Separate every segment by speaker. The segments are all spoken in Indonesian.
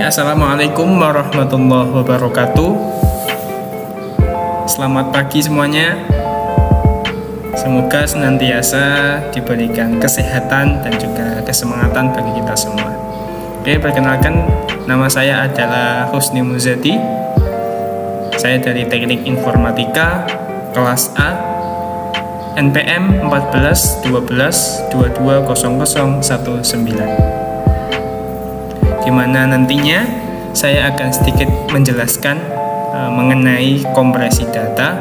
Speaker 1: Assalamualaikum warahmatullahi wabarakatuh. Selamat pagi semuanya. Semoga senantiasa diberikan kesehatan dan juga kesemangatan bagi kita semua. Oke, perkenalkan, nama saya adalah Husni Muzadi. Saya dari Teknik Informatika kelas A, NPM 14 12 22 00 19, di mana nantinya saya akan sedikit menjelaskan mengenai kompresi data,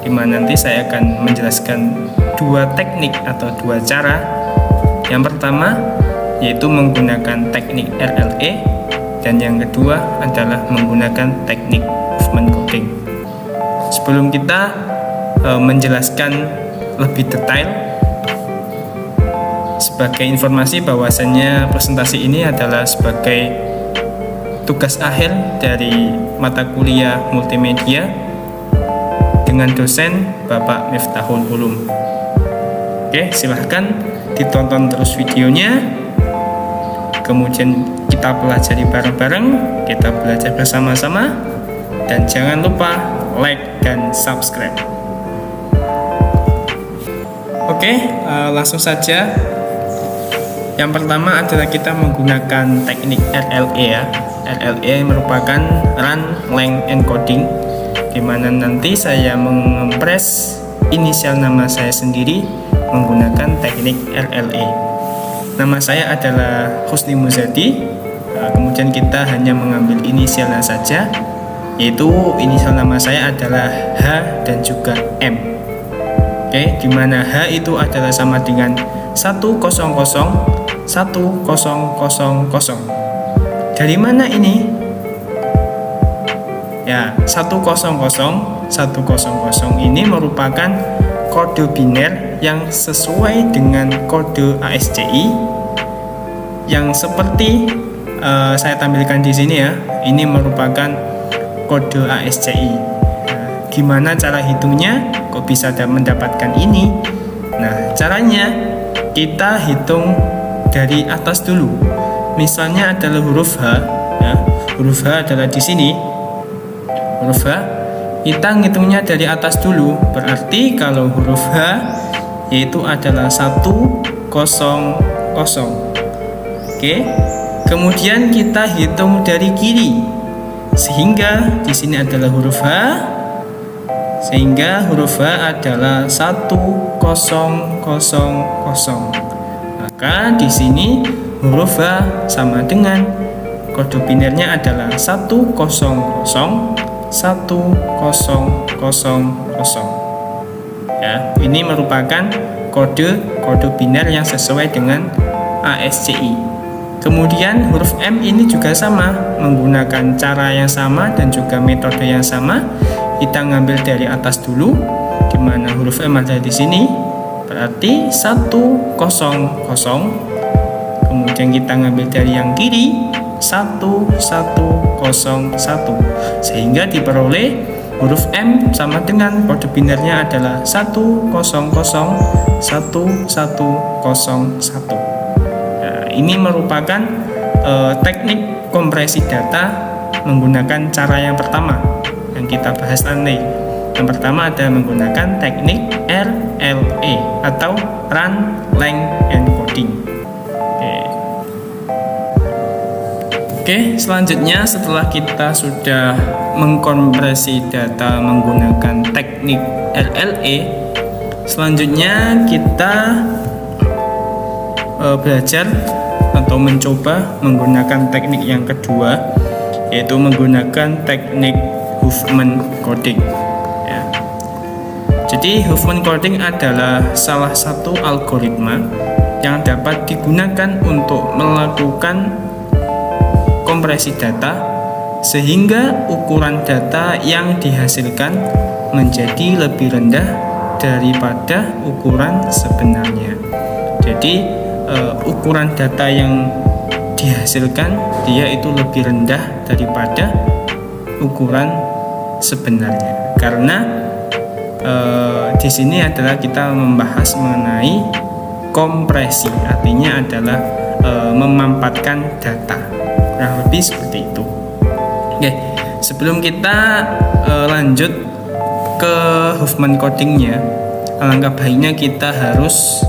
Speaker 1: di mana nanti saya akan menjelaskan dua teknik atau dua cara. Yang pertama yaitu menggunakan teknik RLE, dan yang kedua adalah menggunakan teknik movement coding. Sebelum kita menjelaskan lebih detail, sebagai informasi bahwasannya presentasi ini adalah sebagai tugas akhir dari mata kuliah multimedia dengan dosen Bapak Miftahul Ulum. Oke, silahkan ditonton terus videonya, kemudian kita pelajari bareng-bareng, kita belajar bersama-sama, dan jangan lupa like dan subscribe. Oke, langsung saja. Yang pertama adalah kita menggunakan teknik RLE ya. RLE merupakan Run Length Encoding, di mana nanti saya mengempres inisial nama saya sendiri menggunakan teknik RLE. Nama saya adalah Husni Muzadi. Kemudian kita hanya mengambil inisialnya saja, yaitu inisial nama saya adalah H dan juga M. Oke, di mana H itu adalah sama dengan 100 1000. Dari mana ini? Ya, 100 ini merupakan kode biner yang sesuai dengan kode ASCII yang seperti saya tampilkan di sini ya. Ini merupakan kode ASCII. Nah, gimana cara hitungnya? Kok bisa mendapatkan ini? Nah, caranya kita hitung dari atas dulu. Misalnya adalah huruf H ya. Huruf H adalah di sini. Huruf H kita ngitungnya dari atas dulu. Berarti kalau huruf H yaitu adalah 100. Oke. Kemudian kita hitung dari kiri. Sehingga di sini adalah huruf H. Sehingga huruf H adalah 1000. Maka di sini huruf H sama dengan kode binernya adalah 100 1000. Ya, ini merupakan kode biner yang sesuai dengan ASCII. Kemudian huruf M ini juga sama, menggunakan cara yang sama dan juga metode yang sama. Kita ngambil dari atas dulu, di mana huruf M ada di sini. Berarti 100. Kemudian kita ngambil dari yang kiri 1101, sehingga diperoleh huruf M sama dengan kode binernya adalah 1001101. Nah, ini merupakan teknik kompresi data menggunakan cara yang pertama yang kita bahas nanti. Yang pertama adalah menggunakan teknik RLE atau Run Length Encoding. Oke, selanjutnya setelah kita sudah mengkompresi data menggunakan teknik RLE, selanjutnya kita belajar atau mencoba menggunakan teknik yang kedua, yaitu menggunakan teknik movement coding. Jadi movement coding adalah salah satu algoritma yang dapat digunakan untuk melakukan kompresi data sehingga ukuran data yang dihasilkan menjadi lebih rendah daripada ukuran sebenarnya. Jadi ukuran data yang dihasilkan dia itu lebih rendah daripada ukuran sebenarnya. Karena di sini adalah kita membahas mengenai kompresi, artinya adalah memampatkan data. kurang lebih seperti itu. Oke, sebelum kita lanjut ke Huffman codingnya, alangkah baiknya kita harus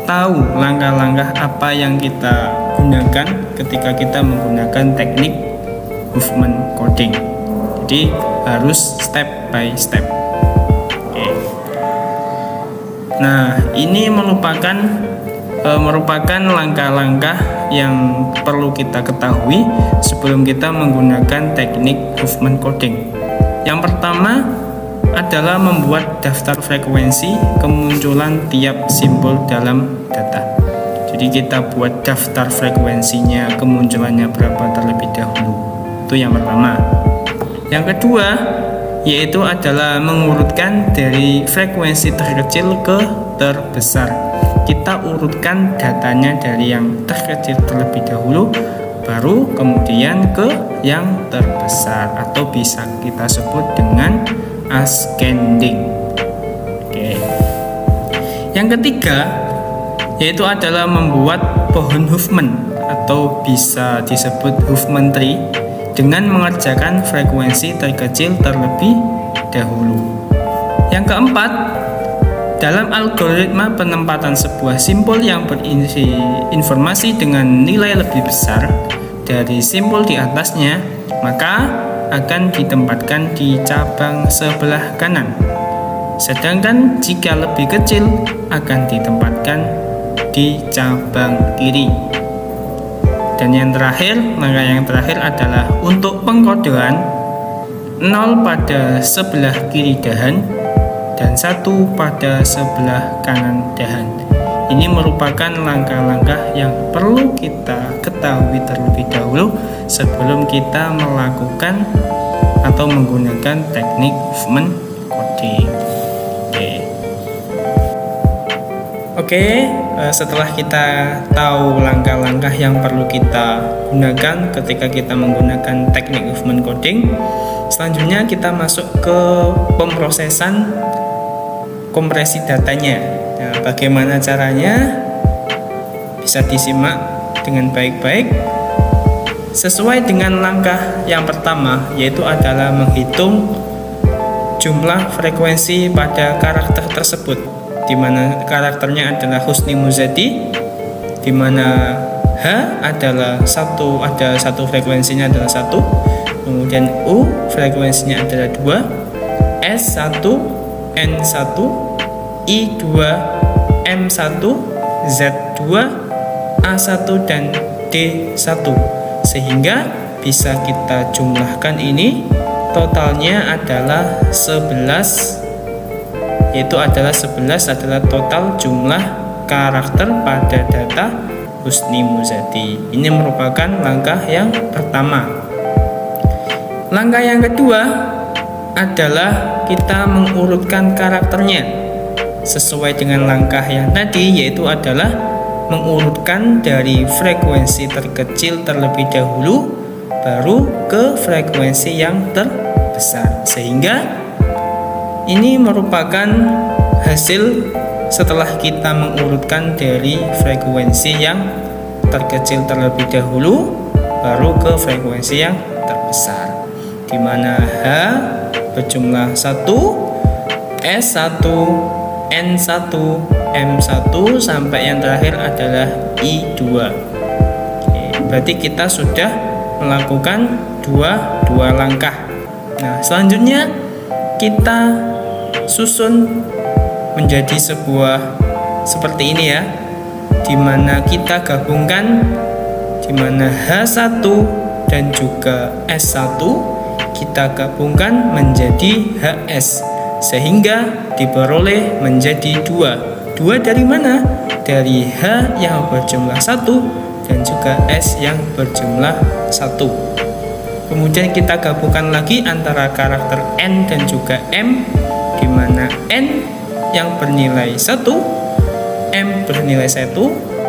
Speaker 1: tahu langkah-langkah apa yang kita gunakan ketika kita menggunakan teknik Huffman coding. Jadi harus step by step. Oke. Nah, ini merupakan langkah-langkah yang perlu kita ketahui sebelum kita menggunakan teknik Huffman coding. Yang pertama adalah membuat daftar frekuensi kemunculan tiap simbol dalam data. Jadi kita buat daftar frekuensinya, kemunculannya berapa terlebih dahulu. Itu yang pertama. Yang kedua yaitu adalah mengurutkan dari frekuensi terkecil ke terbesar. Kita urutkan datanya dari yang terkecil terlebih dahulu, baru kemudian ke yang terbesar, atau bisa kita sebut dengan ascending. Oke. Yang ketiga yaitu adalah membuat pohon Huffman atau bisa disebut Huffman tree dengan mengerjakan frekuensi terkecil terlebih dahulu. Yang keempat, dalam algoritma penempatan sebuah simbol yang berisi informasi dengan nilai lebih besar dari simbol di atasnya, maka akan ditempatkan di cabang sebelah kanan. Sedangkan jika lebih kecil akan ditempatkan di cabang kiri. Dan yang terakhir, langkah yang terakhir adalah untuk pengkodean 0 pada sebelah kiri dahan dan 1 pada sebelah kanan dahan. Ini merupakan langkah-langkah yang perlu kita ketahui terlebih dahulu sebelum kita melakukan atau menggunakan teknik Huffman coding. Oke, setelah kita tahu langkah-langkah yang perlu kita gunakan ketika kita menggunakan teknik Huffman coding, selanjutnya kita masuk ke pemrosesan kompresi datanya. Nah, bagaimana caranya? Bisa disimak dengan baik-baik. Sesuai dengan langkah yang pertama, yaitu adalah menghitung jumlah frekuensi pada karakter tersebut, di mana karakternya adalah Husni Muzadi, di mana H adalah satu, ada satu frekuensinya adalah 1, kemudian U frekuensinya adalah 2, S1, N1, I2, M1, Z2, A1 dan D1, sehingga bisa kita jumlahkan ini, totalnya adalah 11, yaitu adalah 11 adalah total jumlah karakter pada data Husni Muzadi. Ini merupakan langkah yang pertama. Langkah yang kedua adalah kita mengurutkan karakternya sesuai dengan langkah yang tadi, yaitu adalah mengurutkan dari frekuensi terkecil terlebih dahulu baru ke frekuensi yang terbesar, sehingga ini merupakan hasil setelah kita mengurutkan dari frekuensi yang terkecil terlebih dahulu baru ke frekuensi yang terbesar, di mana H berjumlah 1, S1, N1, M1 sampai yang terakhir adalah I2. Oke, berarti kita sudah melakukan dua langkah. Nah, selanjutnya kita susun menjadi sebuah seperti ini ya, di mana kita gabungkan, di mana H1 dan juga S1 kita gabungkan menjadi HS, sehingga diperoleh menjadi 2. 2 dari mana? Dari H yang berjumlah 1 dan juga S yang berjumlah 1. Kemudian kita gabungkan lagi antara karakter N dan juga M, di mana N yang bernilai 1, M bernilai 1,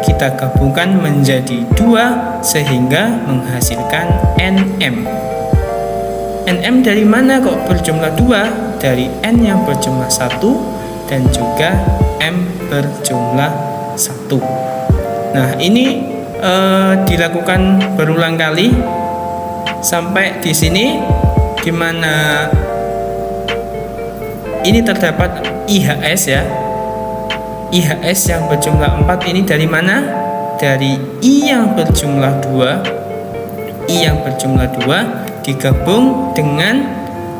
Speaker 1: kita gabungkan menjadi 2 sehingga menghasilkan NM. NM dari mana kok berjumlah 2? Dari N yang berjumlah 1 dan juga M berjumlah 1. Nah, ini dilakukan berulang kali sampai di sini, di mana ini terdapat IHS ya. IHS yang berjumlah 4 ini dari mana? Dari I yang berjumlah 2. I yang berjumlah 2 digabung dengan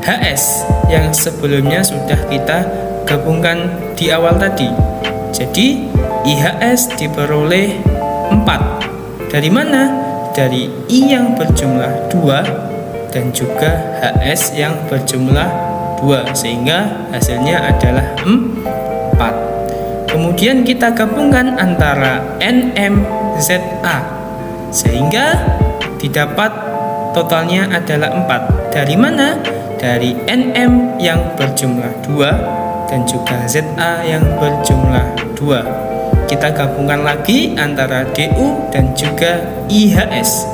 Speaker 1: HS yang sebelumnya sudah kita gabungkan di awal tadi. Jadi IHS diperoleh 4. Dari mana? Dari I yang berjumlah 2 dan juga HS yang berjumlah 2, sehingga hasilnya adalah 4. Kemudian kita gabungkan antara NMZA sehingga didapat totalnya adalah 4. Dari mana? Dari NM yang berjumlah 2 dan juga ZA yang berjumlah 2. Kita gabungkan lagi antara DU dan juga IHS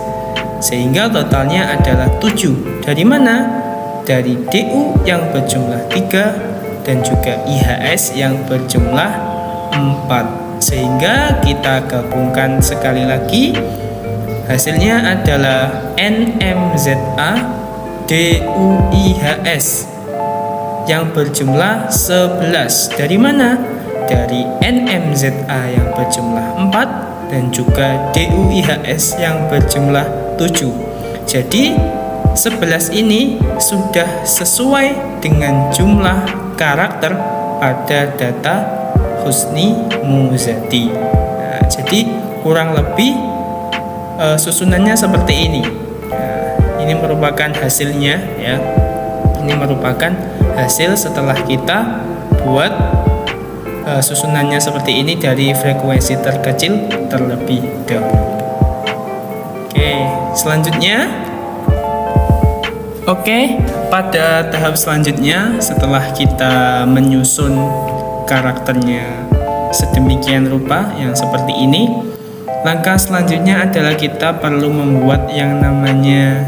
Speaker 1: sehingga totalnya adalah 7. Dari mana? Dari DU yang berjumlah 3 dan juga IHS yang berjumlah 4. Sehingga kita gabungkan sekali lagi, hasilnya adalah NMZA DUIHS yang berjumlah 11. Dari mana? Dari NMZA yang berjumlah 4 dan juga DUIHS yang berjumlah 7. Jadi 11 ini sudah sesuai dengan jumlah karakter pada data Husni Muzadi. Nah, jadi kurang lebih susunannya seperti ini. Nah, ini merupakan hasilnya ya. Ini merupakan hasil setelah kita buat susunannya seperti ini dari frekuensi terkecil terlebih dahulu. Oke, selanjutnya. Oke, pada tahap selanjutnya setelah kita menyusun karakternya sedemikian rupa yang seperti ini, langkah selanjutnya adalah kita perlu membuat yang namanya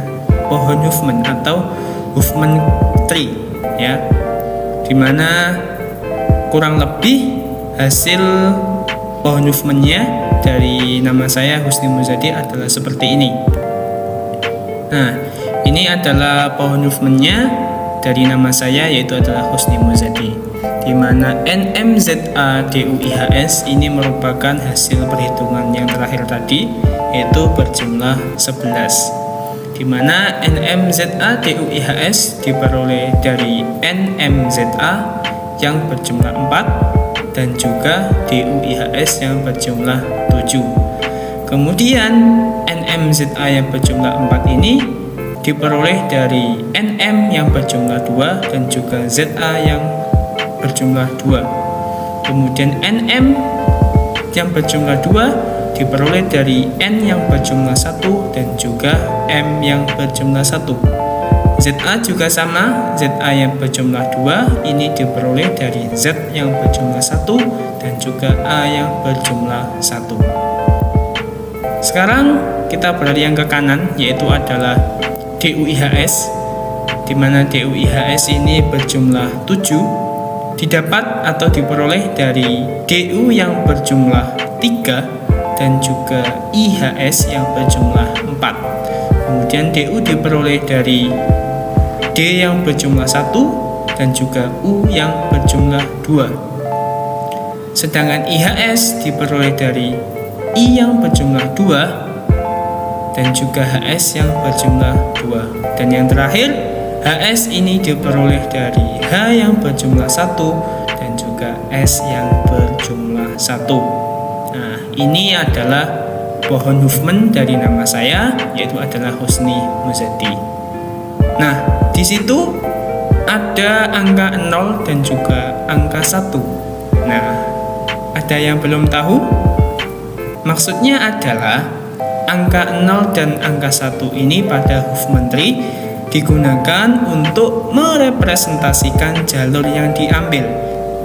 Speaker 1: pohon Huffman atau Huffman tree ya, dimana kurang lebih hasil pohon Huffman-nya dari nama saya Husni Muzadi adalah seperti ini. Nah, ini adalah pohon Huffman-nya dari nama saya, yaitu adalah Husni Muzadi, di mana NMZA DUIHS ini merupakan hasil perhitungan yang terakhir tadi, yaitu berjumlah 11, di mana NMZA DUIHS diperoleh dari NMZA yang berjumlah 4 dan juga DUIHS yang berjumlah 7. Kemudian NMZA yang berjumlah 4 ini diperoleh dari NM yang berjumlah 2 dan juga ZA yang berjumlah 2. Kemudian NM yang berjumlah 2 diperoleh dari N yang berjumlah 1 dan juga M yang berjumlah 1. ZA juga sama, ZA yang berjumlah 2 ini diperoleh dari Z yang berjumlah 1 dan juga A yang berjumlah 1. Sekarang kita beralih yang ke kanan, yaitu adalah DUIHS, di mana DUIHS ini berjumlah 7 didapat atau diperoleh dari DU yang berjumlah 3 dan juga IHS yang berjumlah 4. Kemudian DU diperoleh dari D yang berjumlah 1 dan juga U yang berjumlah 2. Sedangkan IHS diperoleh dari I yang berjumlah 2 dan juga HS yang berjumlah 2. Dan yang terakhir, HS ini diperoleh dari H yang berjumlah 1 dan juga S yang berjumlah 1. Nah, ini adalah pohon Huffman dari nama saya, yaitu adalah Husni Muzadi. Nah, di situ ada angka 0 dan juga angka 1. Nah, ada yang belum tahu? Maksudnya adalah angka 0 dan angka 1 ini pada Huffman tree digunakan untuk merepresentasikan jalur yang diambil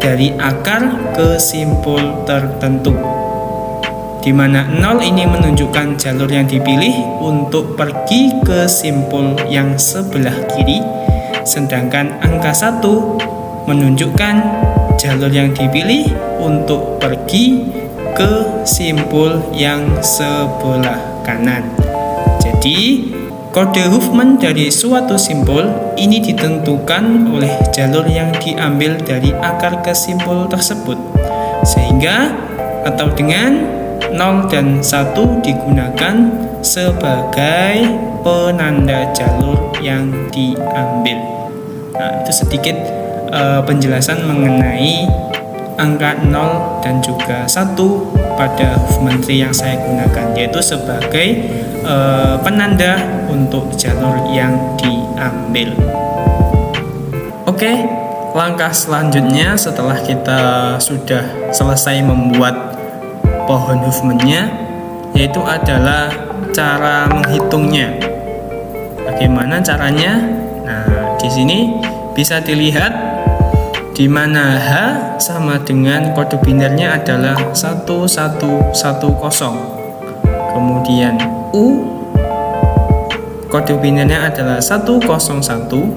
Speaker 1: dari akar ke simpul tertentu, di mana 0 ini menunjukkan jalur yang dipilih untuk pergi ke simpul yang sebelah kiri, sedangkan angka 1 menunjukkan jalur yang dipilih untuk pergi ke simpul yang sebelah kanan. Jadi kode Huffman dari suatu simpul ini ditentukan oleh jalur yang diambil dari akar ke simpul tersebut. Sehingga atau dengan 0 dan 1 digunakan sebagai penanda jalur yang diambil. Nah, itu sedikit penjelasan mengenai angka 0 dan juga 1 pada Huffman tree yang saya gunakan, yaitu sebagai penanda untuk jalur yang diambil. Oke, langkah selanjutnya setelah kita sudah selesai membuat pohon Huffman-nya, yaitu adalah cara menghitungnya. Bagaimana caranya? Nah, di sini bisa dilihat di mana H sama dengan kode binernya adalah 1110. Kemudian U kode binernya adalah 101.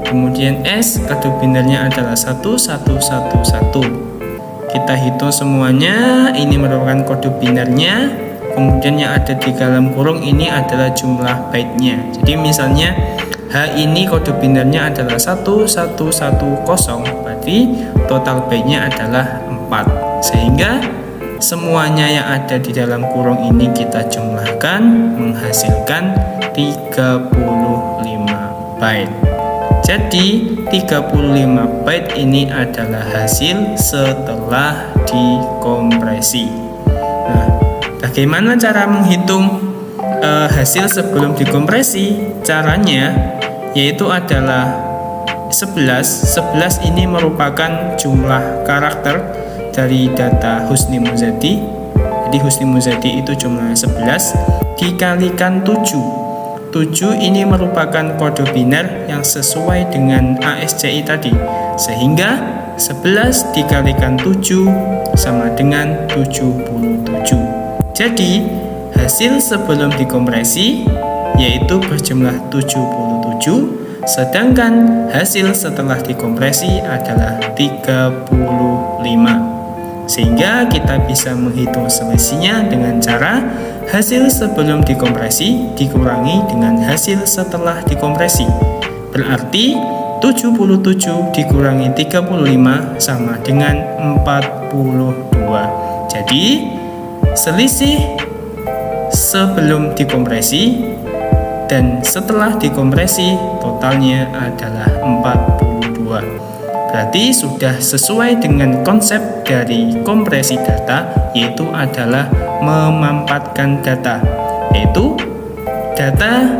Speaker 1: Kemudian S kode binernya adalah 1111. Kita hitung semuanya, ini merupakan kode binernya. Kemudian yang ada di dalam kurung ini adalah jumlah byte-nya. Jadi misalnya H ini kode binernya adalah 1110, berarti total byte-nya adalah 4. Sehingga semuanya yang ada di dalam kurung ini kita jumlahkan menghasilkan 35 byte. Jadi 35 byte ini adalah hasil setelah dikompresi. Nah, bagaimana cara menghitung hasil sebelum dikompresi? Caranya yaitu adalah 11 ini merupakan jumlah karakter dari data Husni Muzadi. Jadi Husni Muzadi itu jumlahnya 11 dikalikan 7. 7 ini merupakan kode biner yang sesuai dengan ASCII tadi. Sehingga 11 dikalikan 7 sama dengan 77. Jadi hasil sebelum dikompresi yaitu berjumlah 77, sedangkan hasil setelah dikompresi adalah 35. Sehingga kita bisa menghitung selisihnya dengan cara hasil sebelum dikompresi dikurangi dengan hasil setelah dikompresi. Berarti 77 dikurangi 35 sama dengan 42. Jadi selisih sebelum dikompresi dan setelah dikompresi totalnya adalah 42. Berarti sudah sesuai dengan konsep dari kompresi data, yaitu adalah memampatkan data, yaitu data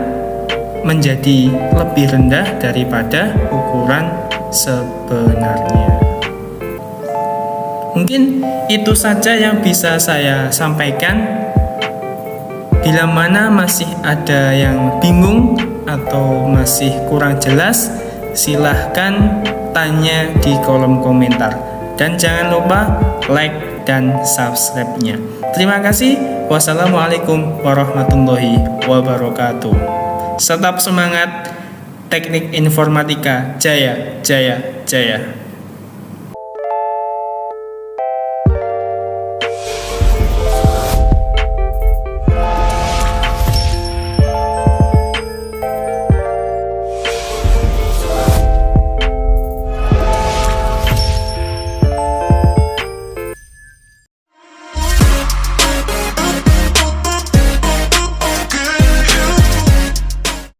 Speaker 1: menjadi lebih rendah daripada ukuran sebenarnya. Mungkin itu saja yang bisa saya sampaikan. Bila mana masih ada yang bingung atau masih kurang jelas, silahkan tanya di kolom komentar. Dan jangan lupa like dan subscribe-nya. Terima kasih. Wassalamualaikum warahmatullahi wabarakatuh. Tetap semangat, teknik informatika jaya, jaya, jaya.